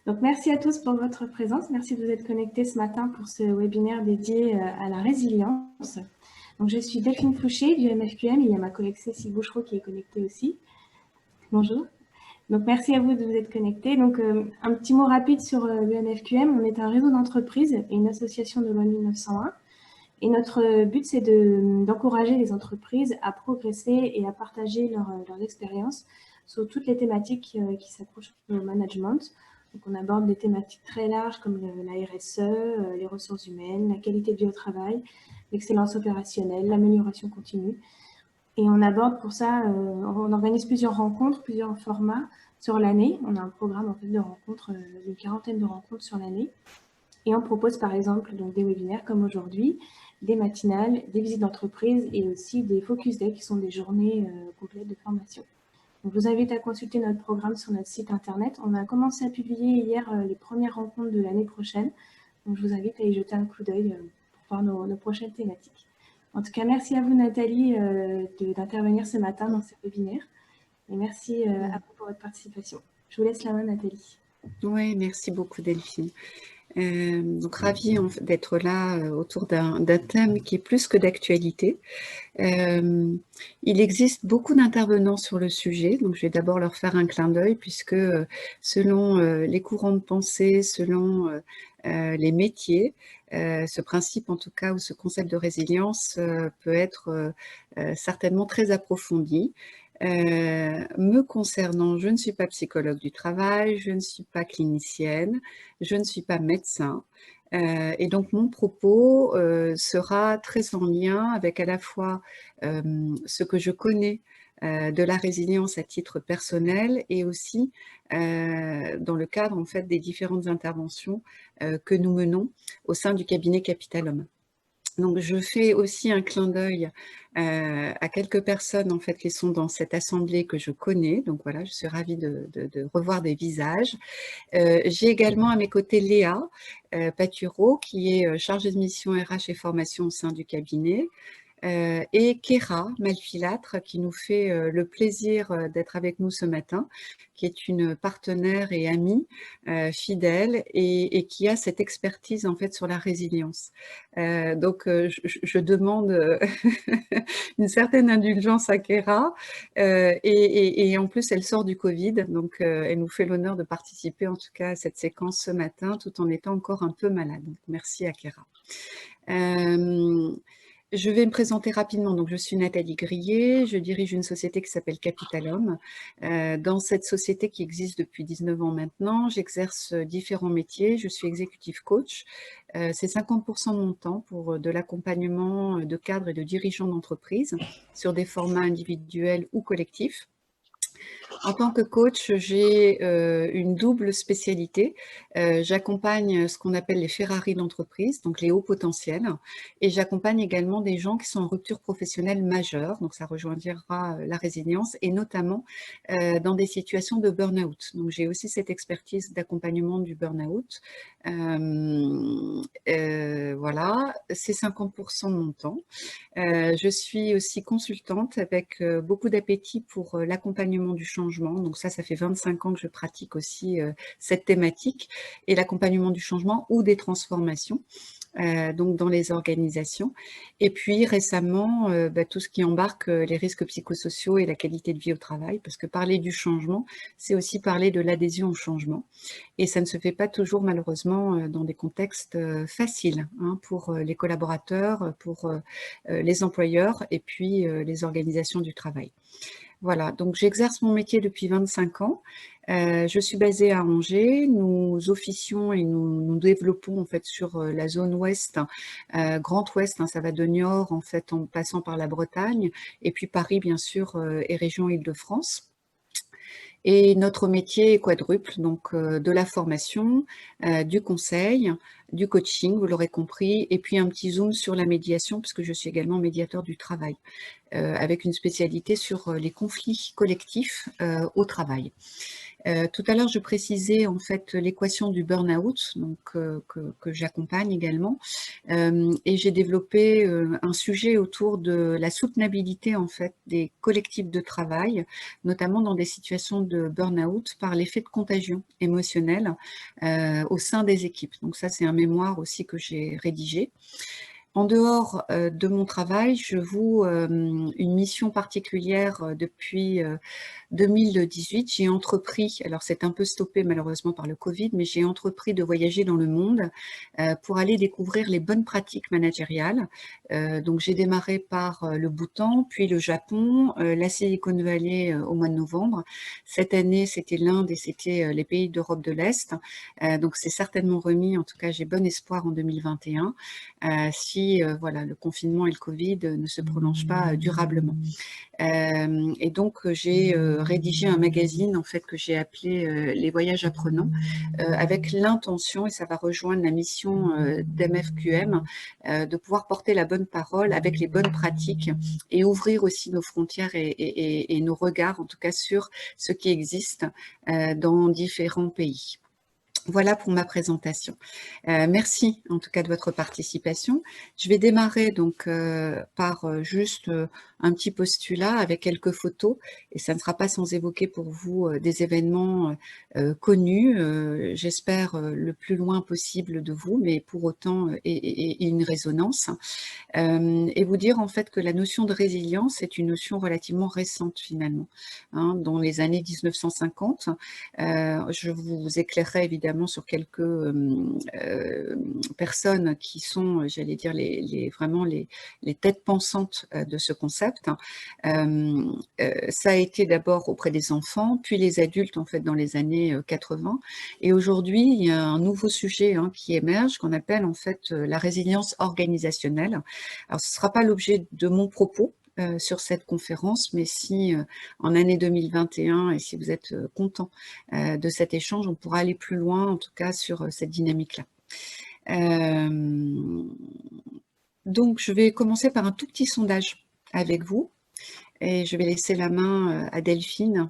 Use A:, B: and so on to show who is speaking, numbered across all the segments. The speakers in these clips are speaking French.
A: Donc, merci à tous pour votre présence. Merci de vous être connectés ce matin pour ce webinaire dédié à la résilience. Donc, je suis Delphine Fouché du MFQM. Il y a ma collègue Cécile Bouchereau qui est connectée aussi. Bonjour. Donc, merci à vous de vous être connectés. Donc, un petit mot rapide sur le MFQM. On est un réseau d'entreprises et une association de loi 1901. Et notre but, c'est d'encourager les entreprises à progresser et à partager leurs expériences sur toutes les thématiques qui s'approchent au management. Donc, on aborde des thématiques très larges comme la RSE, les ressources humaines, la qualité de vie au travail, l'excellence opérationnelle, l'amélioration continue. Et on aborde pour ça, on organise plusieurs rencontres, plusieurs formats sur l'année. On a un programme en fait, de rencontres, une quarantaine de rencontres sur l'année. Et on propose par exemple donc, des webinaires comme aujourd'hui, des matinales, des visites d'entreprise et aussi des Focus Day qui sont des journées complètes de formation. Donc, je vous invite à consulter notre programme sur notre site internet. On a commencé à publier hier les premières rencontres de l'année prochaine. Donc, je vous invite à y jeter un coup d'œil pour voir nos prochaines thématiques. En tout cas, merci à vous Nathalie d'intervenir ce matin dans ce webinaire. Et merci à vous pour votre participation. Je vous laisse la main Nathalie.
B: Oui, merci beaucoup Delphine. Donc ravie d'être là autour d'un thème qui est plus que d'actualité. Il existe beaucoup d'intervenants sur le sujet, donc je vais d'abord leur faire un clin d'œil puisque selon les courants de pensée, selon les métiers, ce principe en tout cas ou ce concept de résilience peut être certainement très approfondi. Me concernant, je ne suis pas psychologue du travail, je ne suis pas clinicienne, je ne suis pas médecin. Et donc mon propos sera très en lien avec à la fois ce que je connais de la résilience à titre personnel et aussi dans le cadre en fait des différentes interventions que nous menons au sein du cabinet Capital Homme. Donc, je fais aussi un clin d'œil à quelques personnes en fait qui sont dans cette assemblée que je connais. Donc voilà, je suis ravie de revoir des visages. J'ai également à mes côtés Léa Patureau, qui est chargée de mission RH et formation au sein du cabinet. Et Kéra Malfilâtre, qui nous fait le plaisir d'être avec nous ce matin, qui est une partenaire et amie fidèle et qui a cette expertise en fait sur la résilience. Donc je demande une certaine indulgence à Kéra et en plus elle sort du Covid, donc elle nous fait l'honneur de participer en tout cas à cette séquence ce matin tout en étant encore un peu malade. Donc, merci à Kéra. Je vais me présenter rapidement. Donc, je suis Nathalie Grillet, je dirige une société qui s'appelle Capital Homme. Dans cette société qui existe depuis 19 ans maintenant, j'exerce différents métiers. Je suis executive coach. C'est 50% de mon temps pour de l'accompagnement de cadres et de dirigeants d'entreprise sur des formats individuels ou collectifs. En tant que coach, j'ai une double spécialité. J'accompagne ce qu'on appelle les Ferrari d'entreprise, donc les hauts potentiels, et j'accompagne également des gens qui sont en rupture professionnelle majeure, donc ça rejoindra la résilience, et notamment dans des situations de burn-out. Donc j'ai aussi cette expertise d'accompagnement du burn-out. Voilà, c'est 50% de mon temps. Je suis aussi consultante avec beaucoup d'appétit pour l'accompagnement du changement. Donc ça fait 25 ans que je pratique aussi cette thématique et l'accompagnement du changement ou des transformations. Donc dans les organisations. Et puis récemment, tout ce qui embarque les risques psychosociaux et la qualité de vie au travail, parce que parler du changement, c'est aussi parler de l'adhésion au changement. Et ça ne se fait pas toujours malheureusement dans des contextes faciles hein, pour les collaborateurs, pour les employeurs et puis les organisations du travail. Voilà, donc j'exerce mon métier depuis 25 ans. Je suis basée à Angers. Nous officions et nous développons en fait sur la zone ouest, Grand Ouest, hein, ça va de Niort en fait en passant par la Bretagne et puis Paris bien sûr et région Île-de-France. Et notre métier est quadruple, donc de la formation, du conseil, du coaching, vous l'aurez compris, et puis un petit zoom sur la médiation, puisque je suis également médiateur du travail, avec une spécialité sur les conflits collectifs au travail. Tout à l'heure, je précisais en fait l'équation du burn-out, donc que j'accompagne également, et j'ai développé un sujet autour de la soutenabilité en fait des collectifs de travail, notamment dans des situations de burn-out par l'effet de contagion émotionnelle au sein des équipes. Donc ça, c'est un mémoire aussi que j'ai rédigé. En dehors de mon travail, je voue une mission particulière depuis 2018. J'ai entrepris, alors c'est un peu stoppé malheureusement par le Covid, mais j'ai entrepris de voyager dans le monde pour aller découvrir les bonnes pratiques managériales. Donc j'ai démarré par le Bhoutan, puis le Japon, la Silicon Valley au mois de novembre. Cette année, c'était l'Inde et c'était les pays d'Europe de l'Est. Donc c'est certainement remis, en tout cas j'ai bon espoir en 2021. Si voilà, le confinement et le Covid ne se prolongent pas durablement. Et donc, j'ai rédigé un magazine en fait que j'ai appelé Les Voyages Apprenants, avec l'intention, et ça va rejoindre la mission d'MFQM, de pouvoir porter la bonne parole avec les bonnes pratiques et ouvrir aussi nos frontières et nos regards, en tout cas, sur ce qui existe dans différents pays. Voilà pour ma présentation. Merci en tout cas de votre participation. Je vais démarrer donc par juste un petit postulat avec quelques photos, et ça ne sera pas sans évoquer pour vous des événements connus, j'espère le plus loin possible de vous, mais pour autant et une résonance. Et vous dire en fait que la notion de résilience est une notion relativement récente finalement, hein, dans les années 1950. Je vous éclairerai évidemment sur quelques personnes qui sont, j'allais dire, vraiment les têtes pensantes de ce concept. Ça a été d'abord auprès des enfants, puis les adultes en fait dans les années 80. Et aujourd'hui, il y a un nouveau sujet qui émerge, qu'on appelle en fait la résilience organisationnelle. Alors, ce ne sera pas l'objet de mon propos sur cette conférence, mais si en année 2021, et si vous êtes content de cet échange, on pourra aller plus loin, en tout cas, sur cette dynamique-là. Donc, je vais commencer par un tout petit sondage avec vous, et je vais laisser la main à Delphine.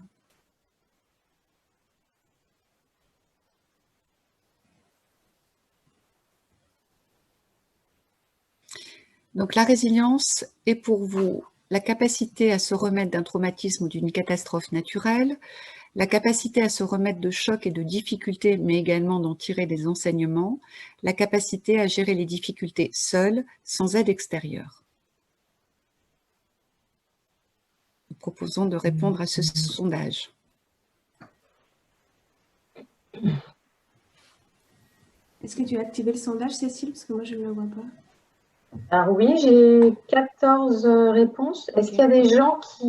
B: Donc, la résilience est pour vous la capacité à se remettre d'un traumatisme ou d'une catastrophe naturelle, la capacité à se remettre de chocs et de difficultés, mais également d'en tirer des enseignements, la capacité à gérer les difficultés seule, sans aide extérieure. Nous proposons de répondre à ce sondage.
A: Est-ce que tu as activé le sondage, Cécile? Parce que moi, je ne le vois pas.
C: Alors oui, j'ai 14 réponses. Est-ce qu'il y a des gens qui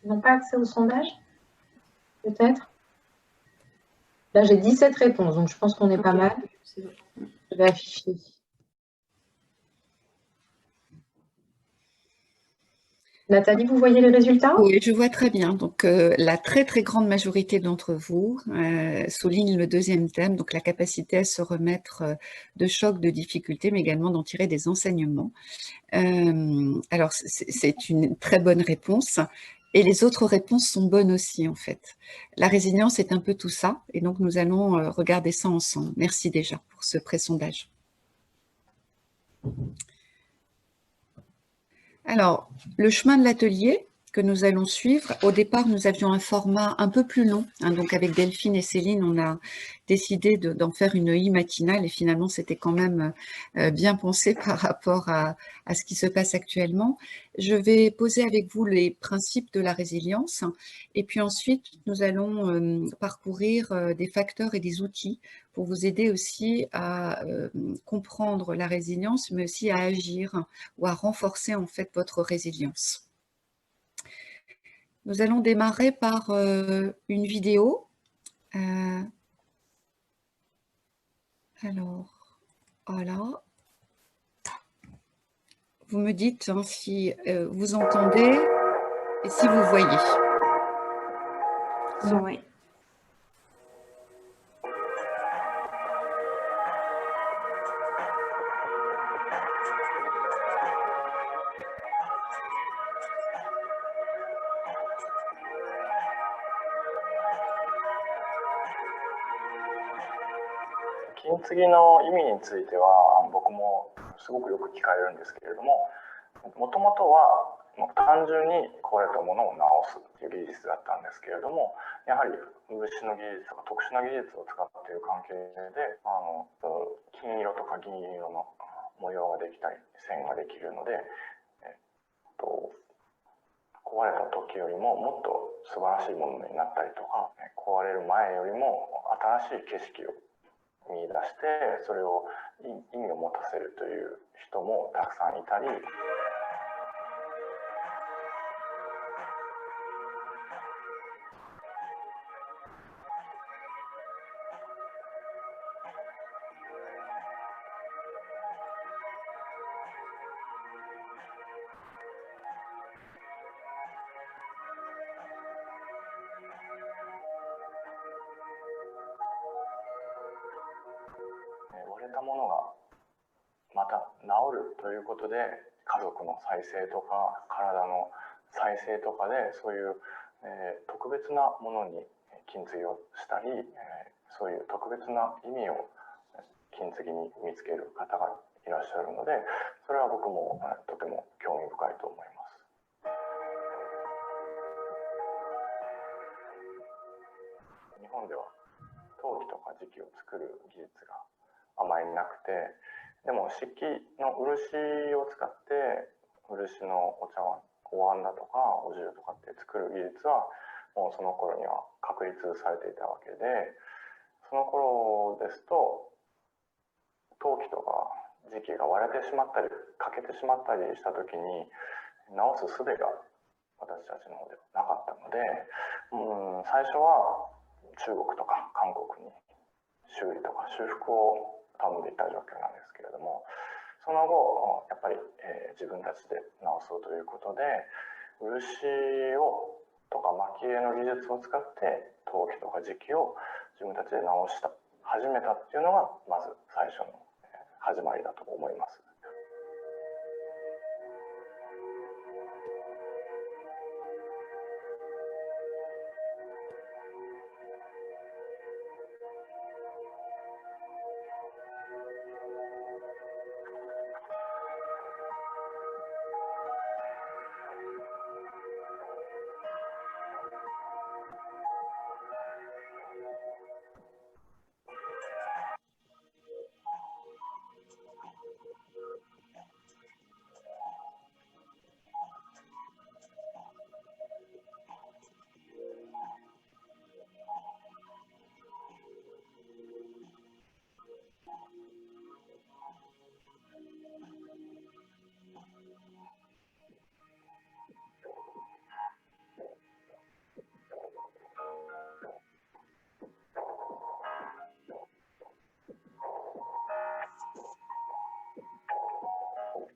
C: n'ont pas accès au sondage? Peut-être. Là, j'ai 17 réponses, donc je pense qu'on est pas mal.
A: C'est bon.
C: Je vais afficher. Nathalie, vous voyez les résultats?
B: Oui, je vois très bien. Donc, la très, très grande majorité d'entre vous souligne le deuxième thème, donc la capacité à se remettre de chocs, de difficultés, mais également d'en tirer des enseignements. Alors, c'est une très bonne réponse. Et les autres réponses sont bonnes aussi, en fait. La résilience est un peu tout ça. Et donc, nous allons regarder ça ensemble. Merci déjà pour ce pré-sondage. Alors, le chemin de l'atelier que nous allons suivre, au départ, nous avions un format un peu plus long. Donc, avec Delphine et Céline, on a décidé d'en faire une matinale et finalement, c'était quand même bien pensé par rapport à ce qui se passe actuellement. Je vais poser avec vous les principes de la résilience et puis ensuite, nous allons parcourir des facteurs et des outils pour vous aider aussi à comprendre la résilience, mais aussi à agir ou à renforcer en fait votre résilience. Nous allons démarrer par une vidéo. Alors, voilà. Vous me dites si vous entendez et si vous voyez.
A: Oui.
D: 金継ぎの意味については僕もすごくよく聞かれるんですけれども、もともとは単純に壊れたものを直すっていう技術だったんですけれども、やはり漆の技術とか特殊な技術を使っている関係で金色とか銀色の模様ができたり線ができるので、壊れた時よりももっと素晴らしいものになったりとか、壊れる前よりも新しい景色を見出してそれを意味を持たせるという人もたくさんいたり、割れたものがまた治るということで、家族の再生とか体の再生とかでそういう、特別なものに金継ぎをしたり、そういう特別な意味を金継ぎに見つける方がいらっしゃるので、それは僕もとても興味深いと思います。日本では陶器とか磁器を作る技術があまりなくて、でも漆器の漆を使って漆のお茶碗、お椀だとかお重とかって作る技術はもうその頃には確立されていたわけで、その頃ですと陶器とか磁器が割れてしまったり欠けてしまったりした時に直す術が私たちの方ではなかったので、最初は中国とか韓国に修理とか修復を頼んでいた状況なんですけれども、その後やっぱり、自分たちで直そうということで漆をとか蒔絵の技術を使って陶器とか磁器を自分たちで直始めたっていうのがまず最初の始まりだと思います。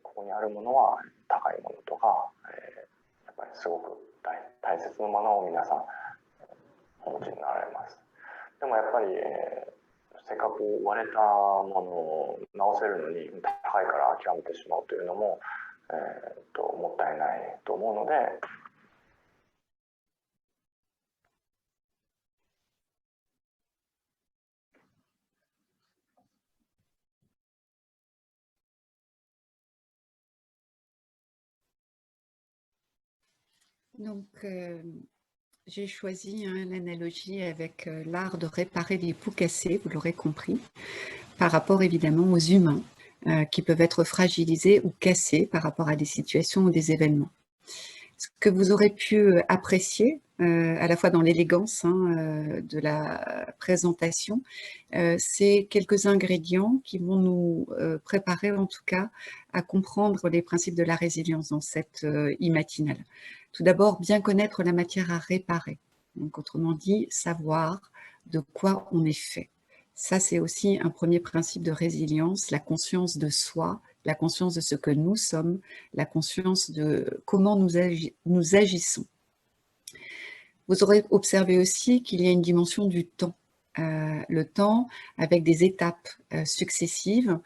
D: ここにあるものは高いものとか、やっぱりすごく大切なものを皆さんお持ちになられます。でもやっぱり、せっかく割れたものを直せるのに高いから諦めてしまうというのも、もったいないと思うので、
B: Donc, j'ai choisi l'analogie avec l'art de réparer les pots cassés, vous l'aurez compris, par rapport évidemment aux humains qui peuvent être fragilisés ou cassés par rapport à des situations ou des événements. Ce que vous aurez pu apprécier, à la fois dans l'élégance de la présentation, c'est quelques ingrédients qui vont nous préparer en tout cas à comprendre les principes de la résilience dans cette e-matinale. Tout d'abord, bien connaître la matière à réparer. Donc, autrement dit, savoir de quoi on est fait. Ça, c'est aussi un premier principe de résilience, la conscience de soi, la conscience de ce que nous sommes, la conscience de comment nous agissons. Vous aurez observé aussi qu'il y a une dimension du temps. Le temps avec des étapes successives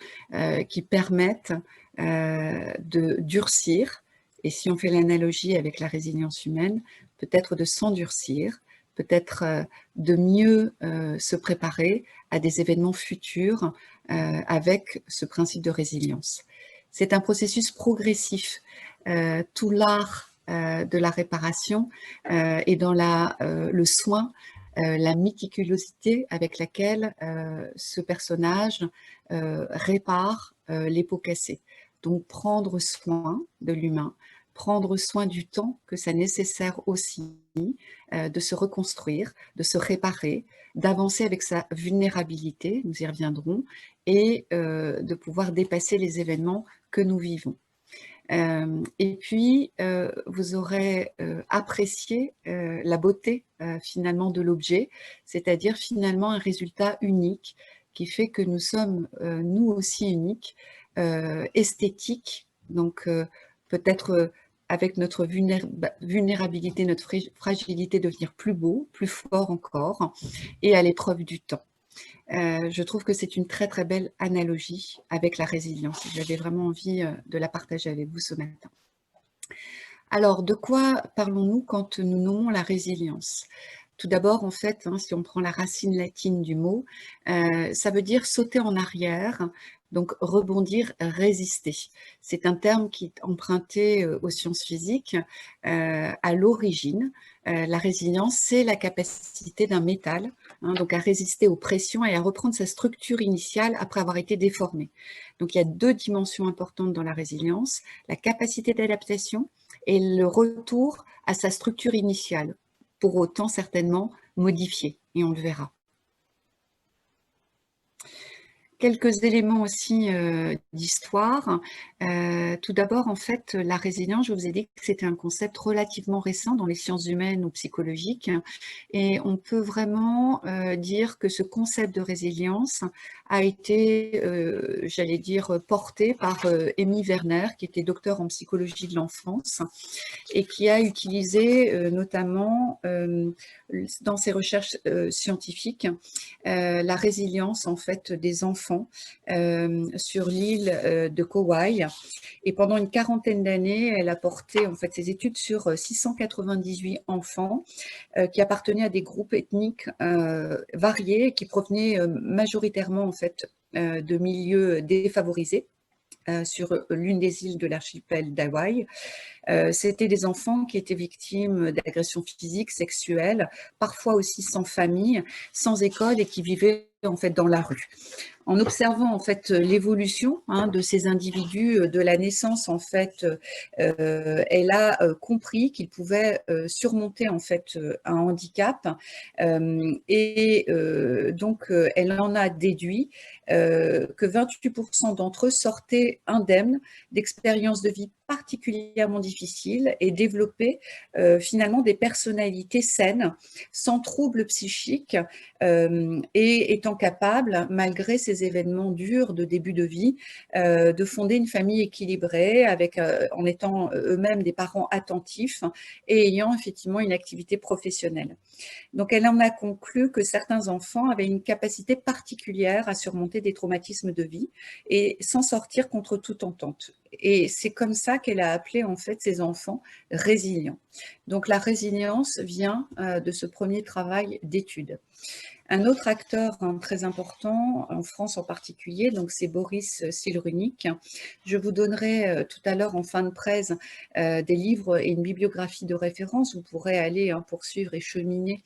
B: qui permettent de durcir. Et si on fait l'analogie avec la résilience humaine, peut-être de s'endurcir, peut-être de mieux se préparer à des événements futurs avec ce principe de résilience. C'est un processus progressif. Tout l'art de la réparation et dans le soin, la méticulosité avec laquelle ce personnage répare les pots cassés. Donc prendre soin de l'humain, prendre soin du temps que ça nécessaire aussi de se reconstruire, de se réparer, d'avancer avec sa vulnérabilité, nous y reviendrons, et de pouvoir dépasser les événements que nous vivons. Et puis, vous aurez apprécié la beauté finalement de l'objet, c'est-à-dire finalement un résultat unique qui fait que nous sommes nous aussi uniques, esthétiques, donc peut-être avec notre vulnérabilité, notre fragilité, devenir plus beau, plus fort encore, et à l'épreuve du temps. Je trouve que c'est une très très belle analogie avec la résilience. J'avais vraiment envie de la partager avec vous ce matin. Alors, de quoi parlons-nous quand nous nommons la résilience? Tout d'abord, en fait, si on prend la racine latine du mot, ça veut dire sauter en arrière, donc rebondir, résister. C'est un terme qui est emprunté aux sciences physiques à l'origine. La résilience, c'est la capacité d'un métal donc à résister aux pressions et à reprendre sa structure initiale après avoir été déformé. Donc il y a deux dimensions importantes dans la résilience, la capacité d'adaptation et le retour à sa structure initiale, pour autant certainement modifiée, et on le verra. Quelques éléments aussi d'histoire. Tout d'abord, en fait, la résilience, je vous ai dit que c'était un concept relativement récent dans les sciences humaines ou psychologiques. Et on peut vraiment dire que ce concept de résilience a été, j'allais dire, porté par Amy Werner, qui était docteur en psychologie de l'enfance et qui a utilisé notamment dans ses recherches scientifiques la résilience en fait des enfants sur l'île de Kauai. Et pendant une quarantaine d'années, elle a porté en fait ses études sur 698 enfants qui appartenaient à des groupes ethniques variés et qui provenaient majoritairement en fait de milieux défavorisés sur l'une des îles de l'archipel d'Hawaï. C'était des enfants qui étaient victimes d'agressions physiques, sexuelles, parfois aussi sans famille, sans école et qui vivaient en fait dans la rue. En observant en fait l'évolution de ces individus de la naissance, en fait, elle a compris qu'ils pouvaient surmonter en fait un handicap et donc elle en a déduit que 28% d'entre eux sortaient indemnes d'expériences de vie particulièrement difficiles et développaient finalement des personnalités saines, sans troubles psychiques et étant capables, malgré ces événements durs de début de vie, de fonder une famille équilibrée avec, en étant eux-mêmes des parents attentifs et ayant effectivement une activité professionnelle. Donc, elle en a conclu que certains enfants avaient une capacité particulière à surmonter des traumatismes de vie et s'en sortir contre toute entente. Et c'est comme ça qu'elle a appelé en fait ces enfants résilients. Donc, la résilience vient de ce premier travail d'étude. Un autre acteur très important, en France en particulier, donc c'est Boris Cyrulnik. Je vous donnerai tout à l'heure en fin de presse des livres et une bibliographie de référence. Vous pourrez aller poursuivre et cheminer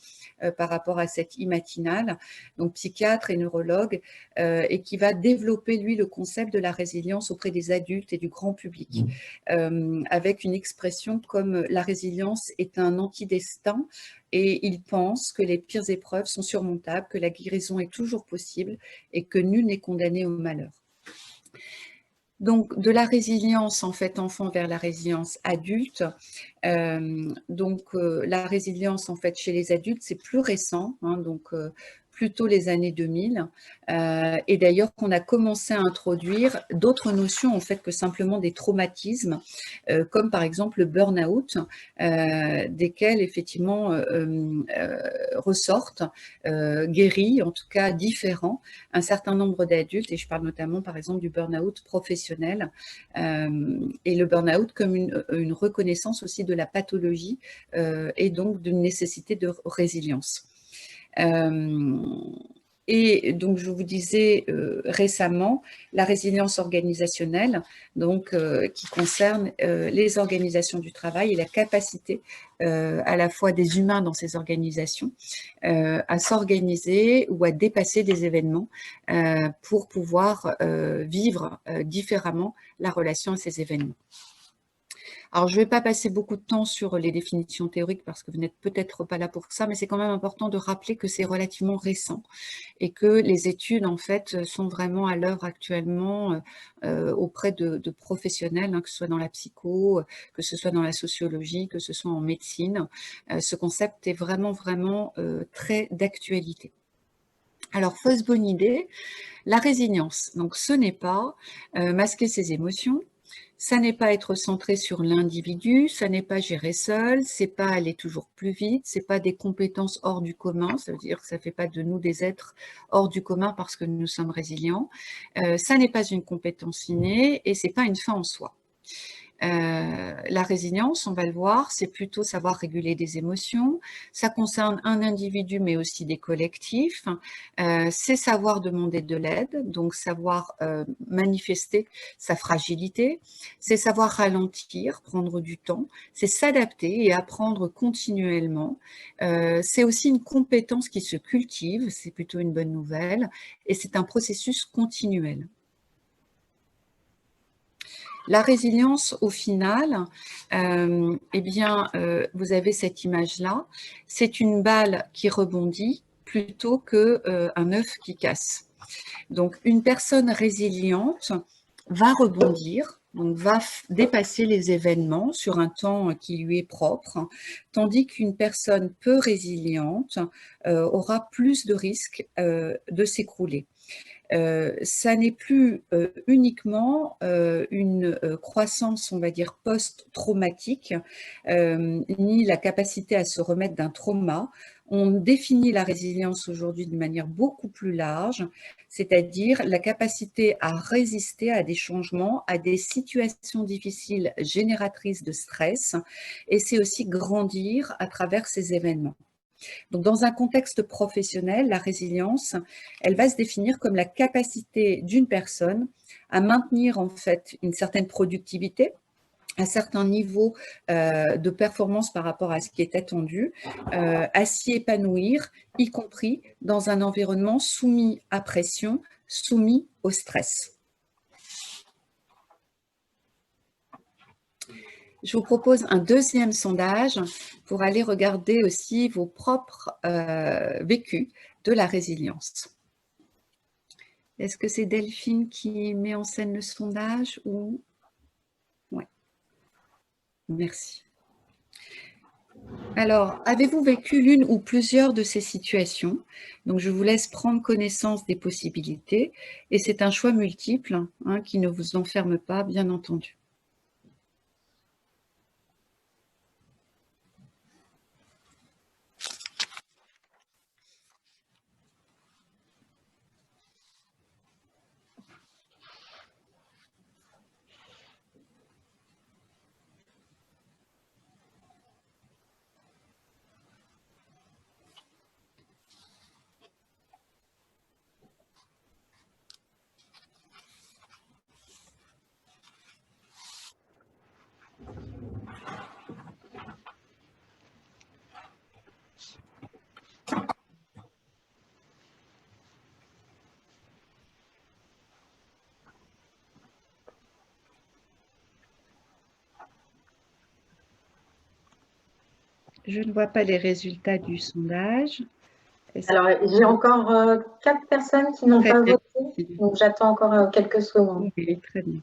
B: par rapport à cette e-matinale, donc psychiatre et neurologue, et qui va développer, lui, le concept de la résilience auprès des adultes et du grand public, avec une expression comme « la résilience est un antidestin » et il pense que les pires épreuves sont surmontables, que la guérison est toujours possible et que nul n'est condamné au malheur. Donc, de la résilience, en fait, enfant vers la résilience adulte. La résilience, en fait, chez les adultes, c'est plus récent. Donc, plutôt les années 2000. Et d'ailleurs, qu'on a commencé à introduire d'autres notions en fait que simplement des traumatismes, comme par exemple le burn-out, desquels effectivement ressortent, guéris, en tout cas différents, un certain nombre d'adultes, et je parle notamment par exemple du burn-out professionnel, et le burn-out comme une reconnaissance aussi de la pathologie et donc d'une nécessité de résilience. Et donc, je vous disais récemment, la résilience organisationnelle, donc, qui concerne les organisations du travail et la capacité à la fois des humains dans ces organisations à s'organiser ou à dépasser des événements pour pouvoir vivre différemment la relation à ces événements. Alors, je ne vais pas passer beaucoup de temps sur les définitions théoriques parce que vous n'êtes peut-être pas là pour ça, mais c'est quand même important de rappeler que c'est relativement récent et que les études, en fait, sont vraiment à l'œuvre actuellement auprès de professionnels, hein, que ce soit dans la psycho, que ce soit dans la sociologie, que ce soit en médecine. Ce concept est vraiment, vraiment très d'actualité. Alors, fausse bonne idée, la résilience. Donc, ce n'est pas masquer ses émotions. Ça n'est pas être centré sur l'individu, ça n'est pas gérer seul, c'est pas aller toujours plus vite, c'est pas des compétences hors du commun, ça veut dire que ça fait pas de nous des êtres hors du commun parce que nous sommes résilients. Ça n'est pas une compétence innée et c'est pas une fin en soi. La résilience, on va le voir, c'est plutôt savoir réguler des émotions. Ça concerne un individu, mais aussi des collectifs. C'est savoir demander de l'aide, donc savoir manifester sa fragilité. C'est savoir ralentir, prendre du temps. C'est s'adapter et apprendre continuellement. C'est aussi une compétence qui se cultive, c'est plutôt une bonne nouvelle, et c'est un processus continuel. La résilience, au final, eh bien, vous avez cette image-là, c'est une balle qui rebondit plutôt qu'un œuf qui casse. Donc, une personne résiliente va rebondir, donc va dépasser les événements sur un temps qui lui est propre, tandis qu'une personne peu résiliente aura plus de risques de s'écrouler. Ça n'est plus uniquement une croissance, on va dire, post-traumatique, ni la capacité à se remettre d'un trauma. On définit la résilience aujourd'hui d'une manière beaucoup plus large, c'est-à-dire la capacité à résister à des changements, à des situations difficiles génératrices de stress, et c'est aussi grandir à travers ces événements. Donc, dans un contexte professionnel, la résilience, elle va se définir comme la capacité d'une personne à maintenir en fait une certaine productivité, un certain niveau de performance par rapport à ce qui est attendu, à s'y épanouir, y compris dans un environnement soumis à pression, soumis au stress. Je vous propose un deuxième sondage pour aller regarder aussi vos propres vécus de la résilience. Est-ce que c'est Delphine qui met en scène le sondage ou... Oui. Merci. Alors, avez-vous vécu l'une ou plusieurs de ces situations? Donc, je vous laisse prendre connaissance des possibilités et c'est un choix multiple hein, qui ne vous enferme pas, bien entendu. Je ne vois pas les résultats du sondage.
C: Alors, j'ai encore 4 personnes qui n'ont pas voté, donc j'attends encore quelques secondes.
B: Oui, très bien.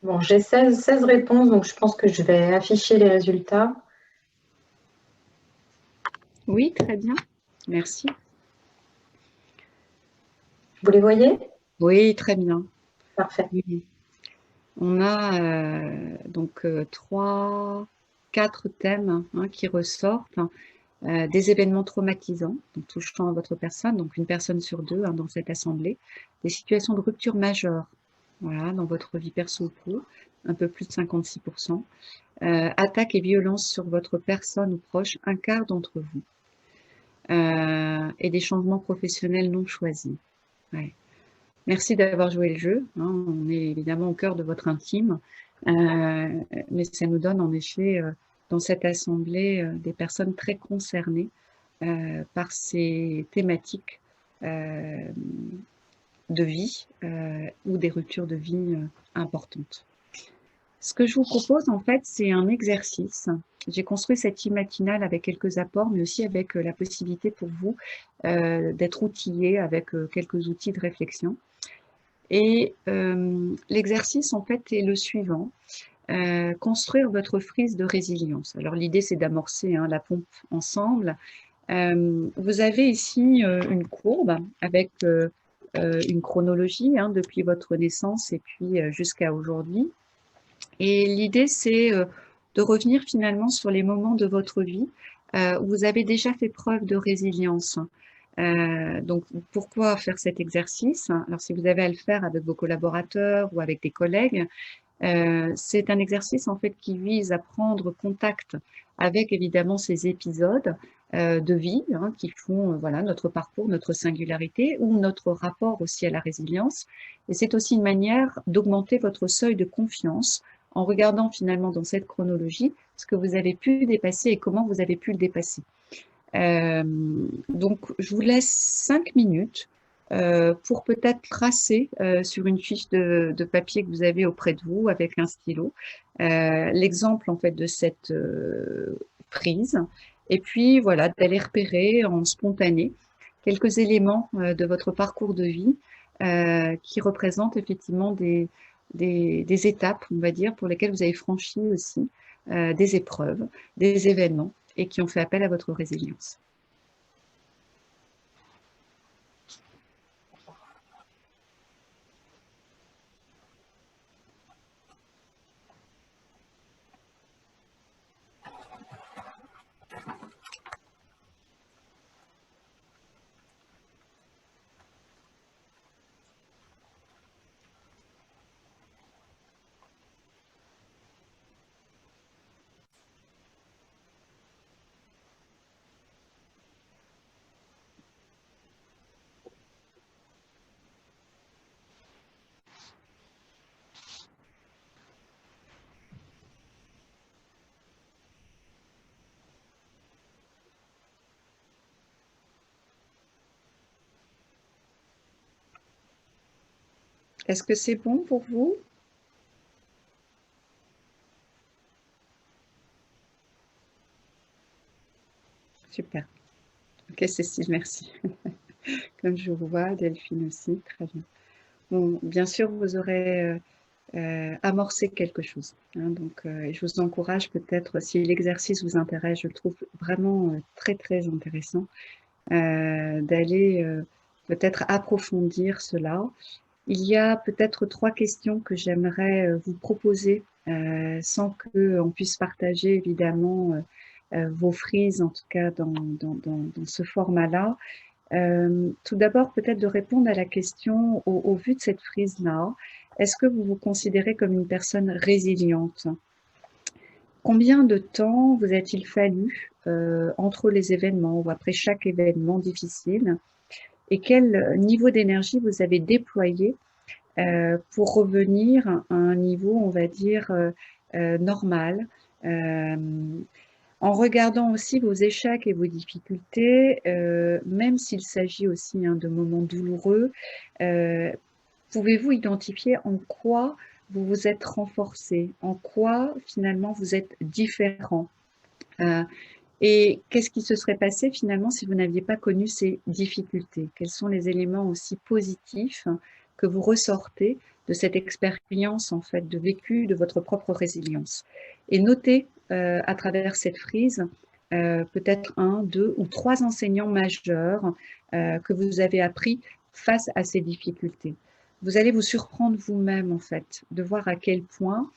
C: Bon, j'ai 16 réponses, donc je pense que je vais afficher les résultats.
B: Oui, très bien. Merci.
C: Vous les voyez?
B: Oui, très bien.
C: Parfait.
B: Oui. On a donc 4 thèmes qui ressortent. Des événements traumatisants, donc touchant à votre personne, donc une personne sur 2 dans cette assemblée, des situations de rupture majeure, voilà, dans votre vie perso ou pro, un peu plus de 56%, attaques et violences sur votre personne ou proche, un quart d'entre vous, et des changements professionnels non choisis. Ouais. Merci d'avoir joué le jeu, on est évidemment au cœur de votre intime, mais ça nous donne en effet dans cette assemblée des personnes très concernées par ces thématiques de vie ou des ruptures de vie importantes. Ce que je vous propose, en fait, c'est un exercice. J'ai construit cette team matinale avec quelques apports, mais aussi avec la possibilité pour vous d'être outillés avec quelques outils de réflexion. Et l'exercice, en fait, est le suivant. Construire votre frise de résilience. Alors, l'idée, c'est d'amorcer la pompe ensemble. Vous avez ici une courbe avec une chronologie depuis votre naissance et puis jusqu'à aujourd'hui. Et l'idée, c'est de revenir finalement sur les moments de votre vie où vous avez déjà fait preuve de résilience. Donc, pourquoi faire cet exercice? Alors, si vous avez à le faire avec vos collaborateurs ou avec des collègues, c'est un exercice en fait qui vise à prendre contact avec évidemment ces épisodes de vie qui font voilà notre parcours, notre singularité ou notre rapport aussi à la résilience. Et c'est aussi une manière d'augmenter votre seuil de confiance en regardant finalement dans cette chronologie ce que vous avez pu dépasser et comment vous avez pu le dépasser. Donc, je vous laisse 5 minutes pour peut-être tracer sur une fiche de papier que vous avez auprès de vous avec un stylo l'exemple en fait de cette prise et puis voilà d'aller repérer en spontané quelques éléments de votre parcours de vie qui représentent effectivement des étapes, on va dire, pour lesquelles vous avez franchi aussi des épreuves, des événements et qui ont fait appel à votre résilience. Est-ce que c'est bon pour vous? Super. Ok, Cécile, merci. Comme je vous vois, Delphine aussi, très bien. Bon, bien sûr, vous aurez amorcé quelque chose. Donc, je vous encourage peut-être, si l'exercice vous intéresse, je le trouve vraiment très, très intéressant, d'aller peut-être approfondir cela. Il y a peut-être 3 questions que j'aimerais vous proposer sans qu'on puisse partager évidemment vos frises, en tout cas dans ce format-là. Tout d'abord, peut-être de répondre à la question au vu de cette frise-là. Est-ce que vous vous considérez comme une personne résiliente? Combien de temps vous a-t-il fallu entre les événements ou après chaque événement difficile? Et quel niveau d'énergie vous avez déployé pour revenir à un niveau, on va dire, normal, en regardant aussi vos échecs et vos difficultés, même s'il s'agit aussi de moments douloureux, pouvez-vous identifier en quoi vous vous êtes renforcé, en quoi finalement vous êtes différent et qu'est-ce qui se serait passé finalement si vous n'aviez pas connu ces difficultés? Quels sont les éléments aussi positifs que vous ressortez de cette expérience en fait de vécu de votre propre résilience. Et notez à travers cette frise peut-être 1, 2 ou 3 enseignants majeurs que vous avez appris face à ces difficultés. Vous allez vous surprendre vous-même en fait, de voir à quel point,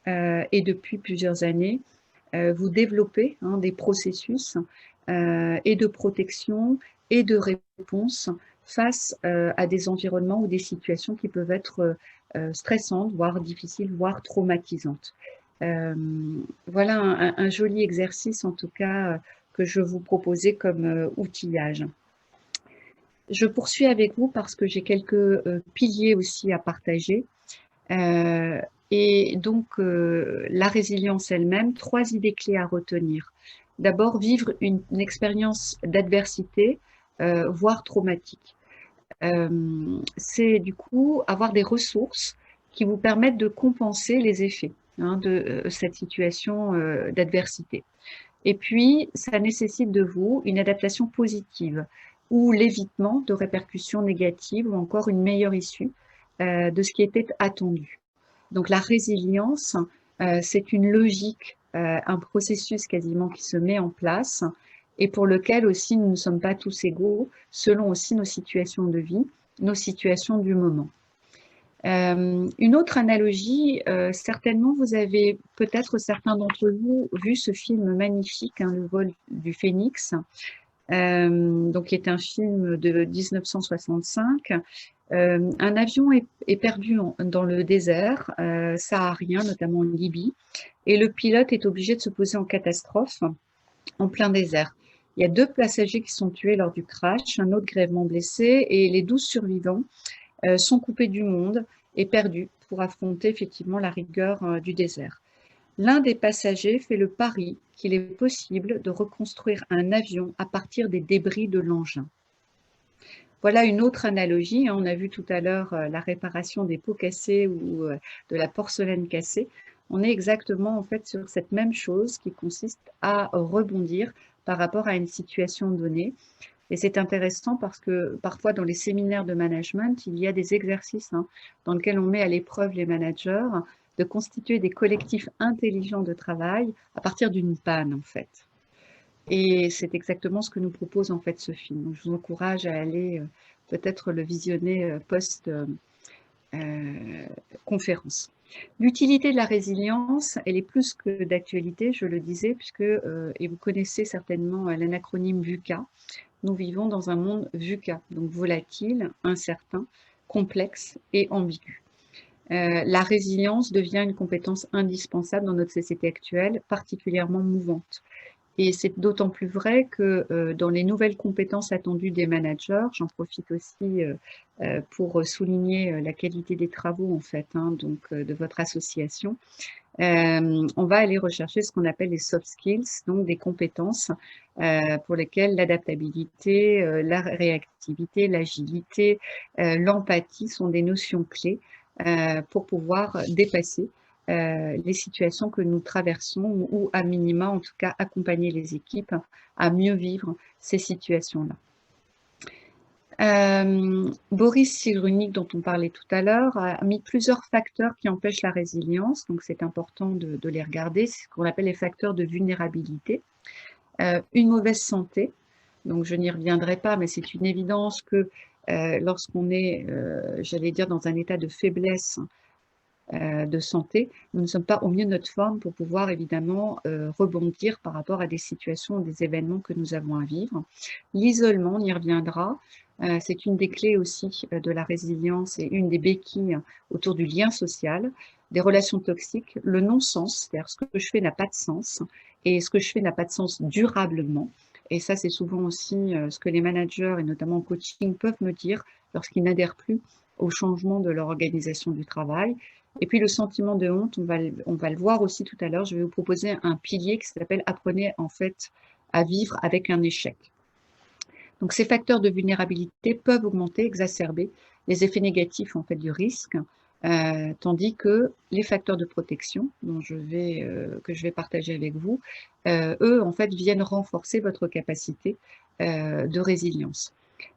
B: et depuis plusieurs années, vous développez des processus et de protection et de réponse face à des environnements ou des situations qui peuvent être stressantes, voire difficiles, voire traumatisantes. Voilà un joli exercice en tout cas que je vous proposais comme outillage. Je poursuis avec vous parce que j'ai quelques piliers aussi à partager. Et donc, la résilience elle-même, 3 idées clés à retenir. D'abord, vivre une expérience d'adversité, voire traumatique. C'est du coup avoir des ressources qui vous permettent de compenser les effets de cette situation d'adversité. Et puis, ça nécessite de vous une adaptation positive ou l'évitement de répercussions négatives ou encore une meilleure issue de ce qui était attendu. Donc la résilience, c'est une logique, un processus quasiment qui se met en place et pour lequel aussi nous ne sommes pas tous égaux selon aussi nos situations de vie, nos situations du moment. Une autre analogie, certainement vous avez peut-être certains d'entre vous vu ce film magnifique, Le vol du phénix, donc qui est un film de 1965. Un avion est perdu dans le désert saharien, notamment en Libye, et le pilote est obligé de se poser en catastrophe en plein désert. Il y a 2 passagers qui sont tués lors du crash, un autre grièvement blessé, et les 12 survivants sont coupés du monde et perdus pour affronter effectivement la rigueur du désert. L'un des passagers fait le pari qu'il est possible de reconstruire un avion à partir des débris de l'engin. Voilà une autre analogie. On a vu tout à l'heure la réparation des pots cassés ou de la porcelaine cassée. On est exactement en fait sur cette même chose qui consiste à rebondir par rapport à une situation donnée. Et c'est intéressant parce que parfois dans les séminaires de management, il y a des exercices dans lesquels on met à l'épreuve les managers de constituer des collectifs intelligents de travail à partir d'une panne en fait. Et c'est exactement ce que nous propose en fait ce film. Donc, je vous encourage à aller peut-être le visionner post-conférence. L'utilité de la résilience, elle est plus que d'actualité, je le disais, puisque, et vous connaissez certainement l'anacronyme VUCA, nous vivons dans un monde VUCA, donc volatile, incertain, complexe et ambigu. La résilience devient une compétence indispensable dans notre société actuelle, particulièrement mouvante. Et c'est d'autant plus vrai que dans les nouvelles compétences attendues des managers, j'en profite aussi pour souligner la qualité des travaux en fait, de votre association. On va aller rechercher ce qu'on appelle les soft skills, donc des compétences pour lesquelles l'adaptabilité, la réactivité, l'agilité, l'empathie sont des notions clés pour pouvoir dépasser les situations que nous traversons ou à minima, en tout cas, accompagner les équipes à mieux vivre ces situations-là. Boris Cyrulnik, dont on parlait tout à l'heure, a mis plusieurs facteurs qui empêchent la résilience, donc c'est important de les regarder, c'est ce qu'on appelle les facteurs de vulnérabilité. Une mauvaise santé, donc je n'y reviendrai pas, mais c'est une évidence que lorsqu'on est, j'allais dire, dans un état de faiblesse de santé, nous ne sommes pas au mieux de notre forme pour pouvoir évidemment rebondir par rapport à des situations, des événements que nous avons à vivre. L'isolement, on y reviendra, c'est une des clés aussi de la résilience et une des béquilles autour du lien social, des relations toxiques, le non-sens, c'est-à-dire ce que je fais n'a pas de sens et ce que je fais n'a pas de sens durablement. Et ça, c'est souvent aussi ce que les managers, et notamment en coaching, peuvent me dire lorsqu'ils n'adhèrent plus au changement de leur organisation du travail. Et puis le sentiment de honte, on va le voir aussi tout à l'heure, je vais vous proposer un pilier qui s'appelle « Apprenez en fait à vivre avec un échec ». Donc ces facteurs de vulnérabilité peuvent augmenter, exacerber les effets négatifs en fait du risque, tandis que les facteurs de protection que je vais partager avec vous, eux en fait viennent renforcer votre capacité de résilience.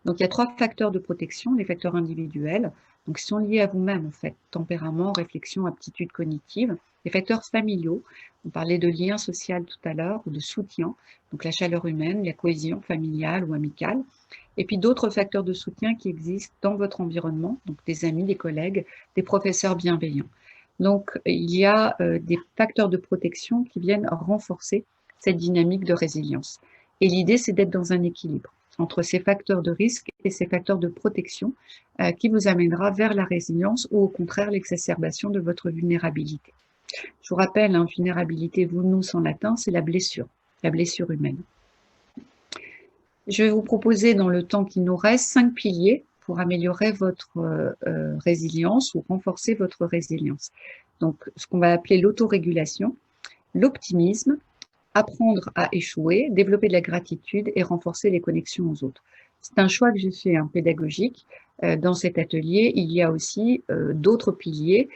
B: Donc il y a 3 facteurs de protection, les facteurs individuels, donc qui sont liés à vous-même en fait, tempérament, réflexion, aptitude cognitive, les facteurs familiaux, on parlait de lien social tout à l'heure, ou de soutien, donc la chaleur humaine, la cohésion familiale ou amicale, et puis d'autres facteurs de soutien qui existent dans votre environnement, donc des amis, des collègues, des professeurs bienveillants. Donc, il y a des facteurs de protection qui viennent renforcer cette dynamique de résilience. Et l'idée, c'est d'être dans un équilibre entre ces facteurs de risque et ces facteurs de protection qui vous amènera vers la résilience ou au contraire l'exacerbation de votre vulnérabilité. Je vous rappelle, hein, vulnérabilité, vulnus en latin, c'est la blessure humaine. Je vais vous proposer dans le temps qui nous reste 5 piliers pour améliorer votre résilience ou renforcer votre résilience. Donc, ce qu'on va appeler l'autorégulation, l'optimisme, apprendre à échouer, développer de la gratitude et renforcer les connexions aux autres. C'est un choix que j'ai fait, hein, pédagogique. Dans cet atelier, il y a aussi d'autres piliers,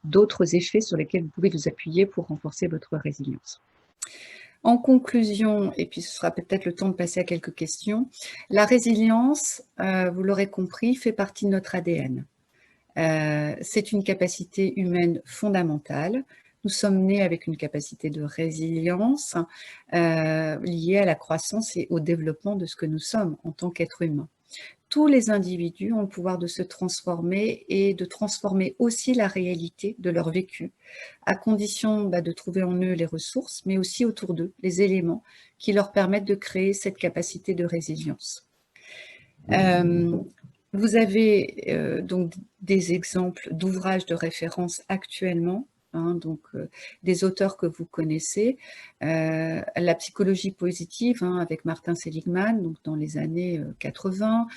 B: d'autres effets sur lesquels vous pouvez vous appuyer pour renforcer votre résilience. En conclusion, et puis ce sera peut-être le temps de passer à quelques questions, la résilience, vous l'aurez compris, fait partie de notre ADN. C'est une capacité humaine fondamentale. Nous sommes nés avec une capacité de résilience liée à la croissance et au développement de ce que nous sommes en tant qu'êtres humains. Tous les individus ont le pouvoir de se transformer et de transformer aussi la réalité de leur vécu, à condition de trouver en eux les ressources, mais aussi autour d'eux les éléments qui leur permettent de créer cette capacité de résilience. Vous avez donc des exemples d'ouvrages de référence actuellement, hein, donc des auteurs que vous connaissez, la psychologie positive, hein, avec Martin Seligman, donc dans les années 80,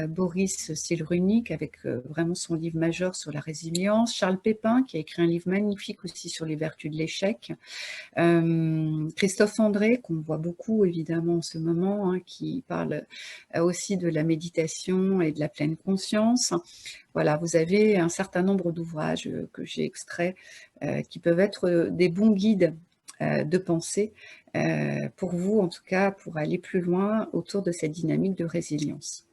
B: Boris Cyrulnik avec vraiment son livre majeur sur la résilience, Charles Pépin qui a écrit un livre magnifique aussi sur les vertus de l'échec, Christophe André qu'on voit beaucoup évidemment en ce moment, hein, qui parle aussi de la méditation et de la pleine conscience. Voilà, vous avez un certain nombre d'ouvrages que j'ai extraits qui peuvent être des bons guides de pensée pour vous, en tout cas, pour aller plus loin autour de cette dynamique de résilience.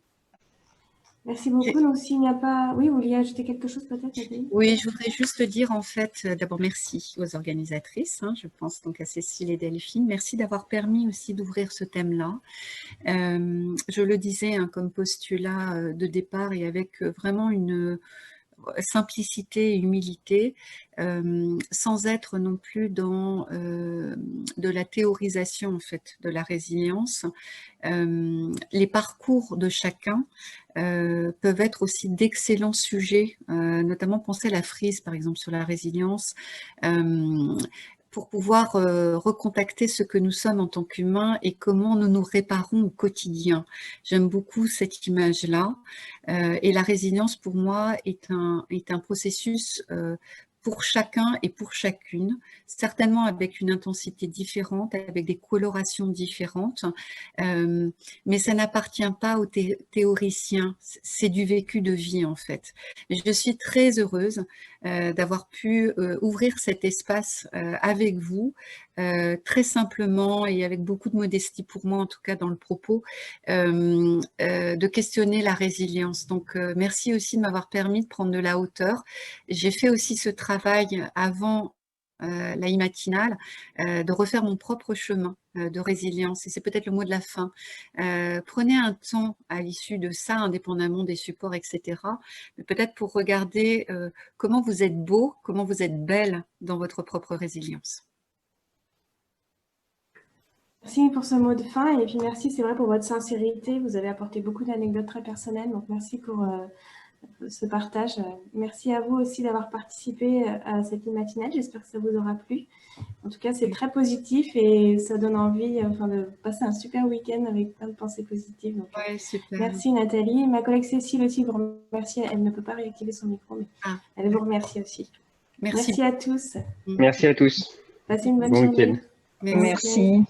A: Merci beaucoup. Donc, s'il n'y a pas... Oui, vous vouliez ajouter quelque chose peut-être, Nathalie ?
B: Oui, je voudrais juste dire en fait, d'abord merci aux organisatrices, hein, je pense donc à Cécile et Delphine. Merci d'avoir permis aussi d'ouvrir ce thème-là. Je le disais, hein, comme postulat de départ et avec vraiment une simplicité et humilité, sans être non plus dans de la théorisation en fait de la résilience. Les parcours de chacun peuvent être aussi d'excellents sujets, notamment penser à la frise par exemple sur la résilience, pour pouvoir recontacter ce que nous sommes en tant qu'humains et comment nous nous réparons au quotidien. J'aime beaucoup cette image-là. Et la résilience, pour moi, est un processus pour chacun et pour chacune, certainement avec une intensité différente, avec des colorations différentes, mais ça n'appartient pas aux théoriciens, c'est du vécu de vie en fait. Je suis très heureuse d'avoir pu ouvrir cet espace avec vous, très simplement et avec beaucoup de modestie pour moi, en tout cas dans le propos, de questionner la résilience. Donc, merci aussi de m'avoir permis de prendre de la hauteur. J'ai fait aussi ce travail avant la matinale, de refaire mon propre chemin de résilience. Et c'est peut-être le mot de la fin. Prenez un temps à l'issue de ça, indépendamment des supports, etc. Mais peut-être pour regarder comment vous êtes beau, comment vous êtes belle dans votre propre résilience.
A: Merci pour ce mot de fin et puis merci, c'est vrai, pour votre sincérité. Vous avez apporté beaucoup d'anecdotes très personnelles, donc merci pour ce partage. Merci à vous aussi d'avoir participé à cette matinale. J'espère que ça vous aura plu. En tout cas, c'est très positif et ça donne envie de passer un super week-end avec plein de pensées positives. Donc,
B: ouais, super.
A: Merci Nathalie. Ma collègue Cécile aussi vous remercie. Elle ne peut pas réactiver son micro, mais elle vous remercie aussi. Merci à tous.
E: Merci à tous.
A: Passez une bonne journée.
B: Merci.
E: Merci.